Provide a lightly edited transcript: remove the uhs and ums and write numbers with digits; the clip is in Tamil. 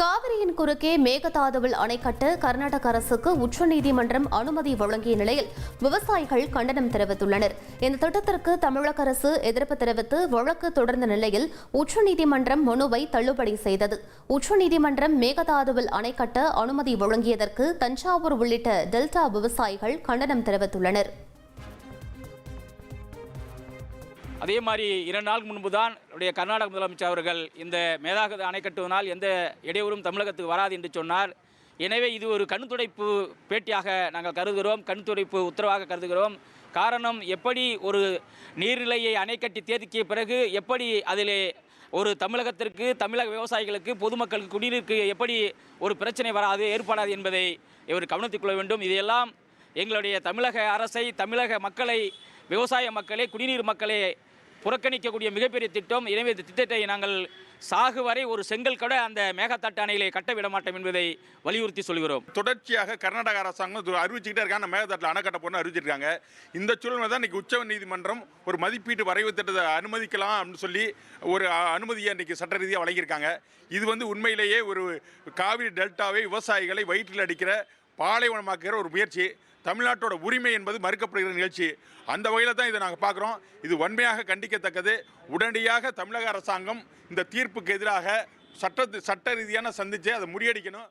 காவிரியின் குறுக்கே மேகதாதுவில் அணை கட்ட கர்நாடக அரசுக்கு உச்சநீதிமன்றம் அனுமதி வழங்கிய நிலையில் விவசாயிகள் கண்டனம் தெரிவித்துள்ளனர். இந்த திட்டத்திற்கு தமிழக அரசு எதிர்ப்பு தெரிவித்து வழக்கு தொடர்ந்த நிலையில் உச்சநீதிமன்றம் மனுவை தள்ளுபடி செய்தது. உச்சநீதிமன்றம் மேகதாதுவில் அணை கட்ட அனுமதி வழங்கியதற்கு தஞ்சாவூர் உள்ளிட்ட டெல்டா விவசாயிகள் கண்டனம் தெரிவித்துள்ளனர். அதே மாதிரி 2 நாள் முன்பு தான் கர்நாடக முதலமைச்சர் அவர்கள் இந்த மேகதாது அணை கட்டுவதனால் எந்த இடையூறும் தமிழகத்துக்கு வராது என்று சொன்னார். எனவே இது ஒரு கண்துடைப்பு பேட்டியாக நாங்கள் கருதுகிறோம், கண்துடைப்பு உத்தரவாக கருதுகிறோம். காரணம், எப்படி ஒரு நீர்நிலையை அணை கட்டி தேதிக்கிய பிறகு எப்படி அதிலே ஒரு தமிழகத்திற்கு, தமிழக விவசாயிகளுக்கு, பொதுமக்களுக்கு, குடிநீருக்கு எப்படி ஒரு பிரச்சனை வராது, ஏற்படாது என்பதை இவர் கவனித்துக் கொள்ள வேண்டும். இதையெல்லாம் எங்களுடைய தமிழக அரசை, தமிழக மக்களை, விவசாய மக்களை, குடிநீர் மக்களை புறக்கணிக்கக்கூடிய மிகப்பெரிய திட்டம். எனவே இந்த திட்டத்தை நாங்கள் சாகு வரை ஒரு செங்கல் கூட அந்த மேகதாட்டு அணையிலே கட்டவிட மாட்டோம் என்பதை வலியுறுத்தி சொல்கிறோம். தொடர்ச்சியாக கர்நாடக அரசாங்கம் அறிவிச்சுக்கிட்டே இருக்காங்க, மேகதாட்டில் அணை கட்ட போறோம்னு அறிவிச்சிருக்காங்க. இந்த சூழ்நிலை தான் இன்னைக்கு உச்ச நீதிமன்றம் ஒரு மதிப்பீட்டு வரைவு திட்டத்தை அனுமதிக்கலாம் அப்படின்னு சொல்லி ஒரு அனுமதியை இன்னைக்கு சட்ட ரீதியாக வழங்கியிருக்காங்க. இது உண்மையிலேயே ஒரு காவிரி டெல்டாவை, விவசாயிகளை வயிற்றில் அடிக்கிற, பாலைவனமாக்குகிற ஒரு முயற்சி. தமிழ்நாட்டோட உரிமை என்பது மறுக்கப்படுகிற நிகழ்ச்சி. அந்த வகையில் தான் இதை நாங்கள் பார்க்குறோம். இது வன்மையாக கண்டிக்கத்தக்கது. உடனடியாக தமிழக அரசாங்கம் இந்த தீர்ப்புக்கு எதிராக சட்ட ரீதியான சந்தித்து அதை முறியடிக்கணும்.